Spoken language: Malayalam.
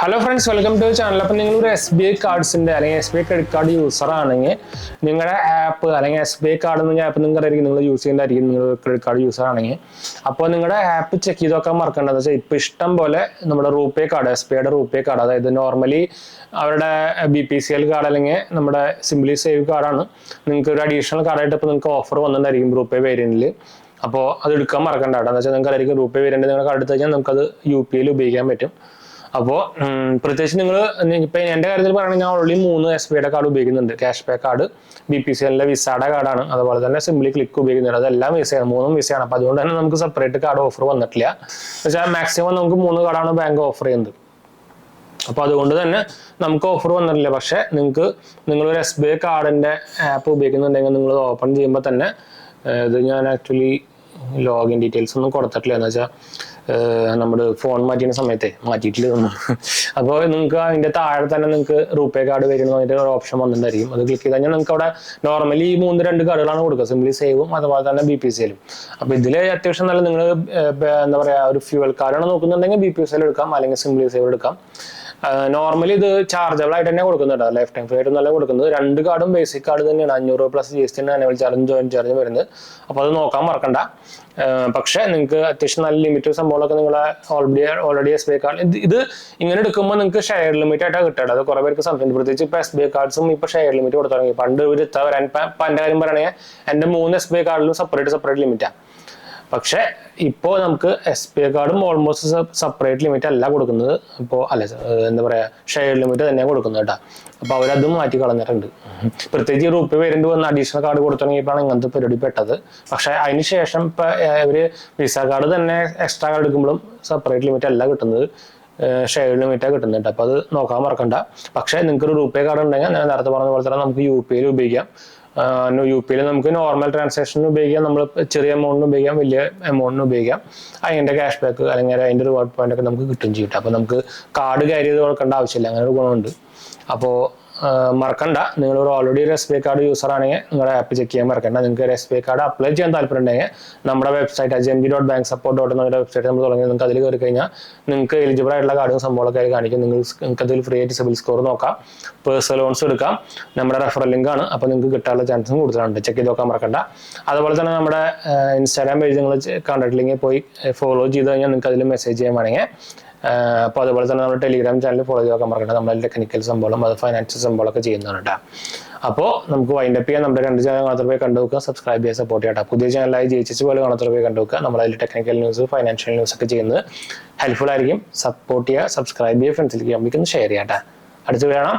Hello friends, welcome to channel. അപ്പം നിങ്ങളൊരു SBI കാർഡ്സിൻ്റെ അല്ലെങ്കിൽ SBI ക്രെഡിറ്റ് കാർഡ് യൂസർ ആണെങ്കിൽ നിങ്ങളുടെ ആപ്പ് അല്ലെങ്കിൽ SBI കാർഡ് എന്ന ആപ്പ് നിങ്ങൾക്കറിയായിരിക്കും നിങ്ങൾ യൂസ് ചെയ്യുന്നതായിരിക്കും. നിങ്ങൾ ക്രെഡിറ്റ് കാർഡ് യൂസർ ആണെങ്കിൽ അപ്പോൾ നിങ്ങളുടെ ആപ്പ് ചെക്ക് ചെയ്ത് നോക്കാൻ മറക്കേണ്ടത് വെച്ചാൽ ഇപ്പോൾ ഇഷ്ടം പോലെ നമ്മുടെ റൂപേ കാർഡ്, SBIയുടെ റൂപേ കാർഡ്, അതായത് നോർമലി അവരുടെ BPCL കാർഡ് അല്ലെങ്കിൽ നമ്മുടെ സിംപ്ലി സേവ് കാർഡാണ്. നിങ്ങൾക്ക് ഒരു അഡീഷണൽ കാർഡായിട്ട് ഇപ്പോൾ നിങ്ങൾക്ക് ഓഫർ വന്നിട്ടുണ്ടായിരിക്കും റൂപേ വേരിയന്റിൽ. അപ്പോൾ അത് എടുക്കാൻ മറക്കണ്ട. എന്താ വെച്ചാൽ നിങ്ങൾക്കറിയായിരിക്കും റൂപേ വേരിയന്റ് നിങ്ങൾ കാർഡ് എടുത്ത് കഴിഞ്ഞാൽ നമുക്കത് UPI ഉപയോഗിക്കാൻ പറ്റും. അപ്പോൾ പ്രത്യേകിച്ച് നിങ്ങൾ ഇപ്പം എൻ്റെ കാര്യത്തിൽ പറയുകയാണെങ്കിൽ ഞാൻ ഓൾറെഡി 3 SBIയുടെ കാർഡ് ഉപയോഗിക്കുന്നുണ്ട്. ക്യാഷ് ബാക്ക് കാർഡ്, BPCLന്റെ വിസയുടെ കാർഡാണ്, അതുപോലെ തന്നെ സിംപ്ലി ക്ലിക്ക് ഉപയോഗിക്കുന്നുണ്ട്. അതെല്ലാം വിസയാണ്, 3 വിസയാണ്. അപ്പോൾ അതുകൊണ്ട് തന്നെ നമുക്ക് സെപ്പറേറ്റ് കാർഡ് ഓഫർ വന്നിട്ടില്ല. വെച്ചാൽ മാക്സിമം നമുക്ക് 3 കാർഡാണ് ബാങ്ക് ഓഫർ ചെയ്യുന്നത്. അപ്പോൾ അതുകൊണ്ട് തന്നെ നമുക്ക് ഓഫർ വന്നിട്ടില്ല. പക്ഷേ നിങ്ങളൊരു SBI കാർഡിൻ്റെ ആപ്പ് ഉപയോഗിക്കുന്നുണ്ടെങ്കിൽ നിങ്ങൾ ഓപ്പൺ ചെയ്യുമ്പോൾ തന്നെ ഇത് ഞാൻ ആക്ച്വലി ലോഗിൻ ഡീറ്റെയിൽസ് ഒന്നും കൊടുത്തിട്ടില്ല. എന്ന് വെച്ചാൽ നമ്മുടെ ഫോൺ മാറ്റിയ സമയത്തെ മാറ്റിയിട്ടില്ല തോന്നും. അപ്പോൾ നിങ്ങൾക്ക് അതിൻ്റെ താഴെ തന്നെ നിങ്ങൾക്ക് റൂപേ കാർഡ് വരുന്ന അതിൻ്റെ ഒരു ഓപ്ഷൻ വന്നിട്ടുണ്ടായിരിക്കും. അത് ക്ലിക്ക് ചെയ്ത് കഴിഞ്ഞാൽ നിങ്ങൾക്ക് അവിടെ നോർമലി ഈ 2 കാർഡുകളാണ് കൊടുക്കുക, സിംപ്ലി സേവും അതുപോലെ തന്നെ BPCLും. അപ്പോൾ ഇതിൽ അത്യാവശ്യം നല്ല നിങ്ങൾ എന്താ പറയുക ഒരു ഫ്യൂവൽ കാർഡാണ് നോക്കുന്നുണ്ടെങ്കിൽ BPCL എടുക്കാം, അല്ലെങ്കിൽ സിംപ്ലി സേവ് എടുക്കാം. നോർമലി ഇത് ചാർജബിൾ ആയിട്ട് തന്നെ കൊടുക്കുന്നുണ്ട്, ലൈഫ് ടൈം ഫ്രീ ആയിട്ട് നല്ല കൊടുക്കുന്നത്. 2 കാർഡും ബേസിക് കാർഡ് തന്നെയാണ്. 500 പ്ലസ് GST ആനുവൽ ചാർജും ജോയിന്റ് ചാർജും വരുന്നത്. അപ്പോൾ അത് നോക്കാൻ മറക്കണ്ട. പക്ഷേ നിങ്ങൾക്ക് അത്യാവശ്യം നല്ല ലിമിറ്റ് സംഭവങ്ങളൊക്കെ നിങ്ങളെ ഓൾറെഡി SBI കാർഡ് ഇത് ഇങ്ങനെ എടുക്കുമ്പോൾ നിങ്ങൾക്ക് ഷെയർ ലിമിറ്റ് ആയിട്ടാണ് കിട്ടുക. അത് കുറേ പേർക്ക് സംശയം, പ്രത്യേകിച്ച് ഇപ്പോൾ SBI കാർഡ്സും ഇപ്പോൾ ഷെയർ ലിമിറ്റ് കൊടുത്തു തുടങ്ങി. പണ്ട് ഒരു വരാൻ ഇപ്പം എൻ്റെ കാര്യം പറയുകയാണെങ്കിൽ എൻ്റെ 3 SBI കാർഡിലും സെപ്പറേറ്റ് ലിമിറ്റാണ്. പക്ഷെ ഇപ്പോൾ നമുക്ക് SBI കാർഡും ഓൾമോസ്റ്റ് സെപ്പറേറ്റ് ലിമിറ്റ് അല്ല കൊടുക്കുന്നത്. ഇപ്പോൾ എന്താ പറയുക ഷെയർ ലിമിറ്റ് തന്നെയാണ് കൊടുക്കുന്നത് കേട്ടോ. അപ്പോൾ അവരതും മാറ്റി കളഞ്ഞിട്ടുണ്ട്. പ്രത്യേകിച്ച് റൂപേ വേരിയന്റ് വന്ന് അഡീഷണൽ കാർഡ് കൊടുത്തു തുടങ്ങിയപ്പോഴാണ് ഇങ്ങനത്തെ പരിപാടി പെട്ടത്. പക്ഷെ അതിന് ശേഷം ഇപ്പം ഇവർ വിസ കാർഡ് തന്നെ എക്സ്ട്രാ കാർഡ് എടുക്കുമ്പോഴും സെപ്പറേറ്റ് ലിമിറ്റ് അല്ല കിട്ടുന്നത്, ഷെയർ ലിമിറ്റാണ് കിട്ടുന്നുണ്ട്. അപ്പോൾ അത് നോക്കാൻ മറക്കണ്ട. പക്ഷേ നിങ്ങൾക്ക് ഒരു റൂപേ കാർഡ് ഉണ്ടെങ്കിൽ ഞാൻ നേരത്തെ പറഞ്ഞ പോലെ തന്നെ നമുക്ക് UPI ഉപയോഗിക്കാം. UPI നമുക്ക് നോർമൽ ട്രാൻസാക്ഷന് ഉപയോഗിക്കാം, നമ്മൾ ചെറിയ എമൗണ്ടിന് ഉപയോഗിക്കാം, വലിയ എമൗണ്ടിന് ഉപയോഗിക്കാം. അതിൻ്റെ ക്യാഷ് ബാക്ക് അല്ലെങ്കിൽ അതിൻ്റെ റിവാർഡ് പോയിന്റ് ഒക്കെ നമുക്ക് കിട്ടും ചെയ്യും. അപ്പോൾ നമുക്ക് കാർഡ് ക്യാരി ചെയ്ത് കൊടുക്കേണ്ട ആവശ്യമില്ല, അങ്ങനെ ഒരു ഗുണമുണ്ട്. അപ്പോൾ മറക്കണ്ട, നിങ്ങൾ ഓൾറെഡി ഒരു SBI കാർഡ് യൂസർ ആണെങ്കിൽ നിങ്ങളുടെ ആപ്പ് ചെക്ക് ചെയ്യാൻ മറക്കണ്ട. നിങ്ങൾക്ക് ഒരു SBI കാർഡ് അപ്ലൈ ചെയ്യാൻ താല്പര്യം ഉണ്ടെങ്കിൽ നമ്മുടെ വെബ്സൈറ്റ് ajmb.banksupport.in എന്ന വെബ്സൈറ്റ് നമ്മൾ തുടങ്ങി. നിങ്ങൾക്ക് അതിൽ കയറി കഴിഞ്ഞാൽ നിങ്ങൾക്ക് എലിജിബിൾ ആയിട്ടുള്ള കാർഡും സംഭവങ്ങളൊക്കെ അതിൽ കാണിക്കും. നിങ്ങൾക്ക് അതിൽ ഫ്രീ ആയിട്ട് സിബിൽ സ്കോർ നോക്കാം, പേഴ്സണൽ ലോൺസ് എടുക്കാം. നമ്മുടെ റെഫറൽ ലിങ്ക് ആണ്, അപ്പോൾ നിങ്ങൾക്ക് കിട്ടാനുള്ള ചാൻസും കൂടുതലുണ്ട്. ചെക്ക് ചെയ്ത് നോക്കാൻ മറക്കണ്ട. അതുപോലെ തന്നെ നമ്മുടെ Instagram പേജ് നിങ്ങൾ കണ്ടിട്ട് ലിങ്കിൽ പോയി ഫോളോ ചെയ്ത് കഴിഞ്ഞാൽ നിങ്ങൾക്ക് അതിൽ മെസ്സേജ് ചെയ്യാൻ വേണമെങ്കിൽ. അപ്പോൾ അതുപോലെ തന്നെ നമ്മുടെ ടെലിഗ്രാം ചാനൽ ഫോളോ ചെയ്ത് നോക്കാൻ മറക്കണ്ട. നമ്മൾ ടെക്നിക്കൽ സംഭവം അത് ഫൈനാൻഷ്യൽ സംഭവങ്ങളൊക്കെ ചെയ്യുന്നതാണ് കേട്ടോ. അപ്പോൾ നമുക്ക് വൈൻഡപ്പ് ചെയ്യാൻ. നമ്മുടെ 2 ചാനൽ കാണാത്ത പോയി കണ്ടു നോക്കുക, സബ്സ്ക്രൈബ് ചെയ്യാൻ സപ്പോർട്ട് ചെയ്യട്ടെ. പുതിയ ചാനലായി ജയിച്ചു പോലെ കാണാത്ത പോയി കണ്ടു നോക്കുക. നമ്മളതിൽ ടെക്നിക്കൽ ന്യൂസ്, ഫൈനാൻഷ്യൽ ന്യൂസ് ഒക്കെ ചെയ്യുന്നത് ഹെൽപ്ഫുൾ ആയിരിക്കും. സപ്പോർട്ട് ചെയ്യുക, സബ്സ്ക്രൈബ് ചെയ്യുക, ഫ്രണ്ട്സിലേക്ക് ഷെയർ ചെയ്യാം. അടുത്ത് കാണാം.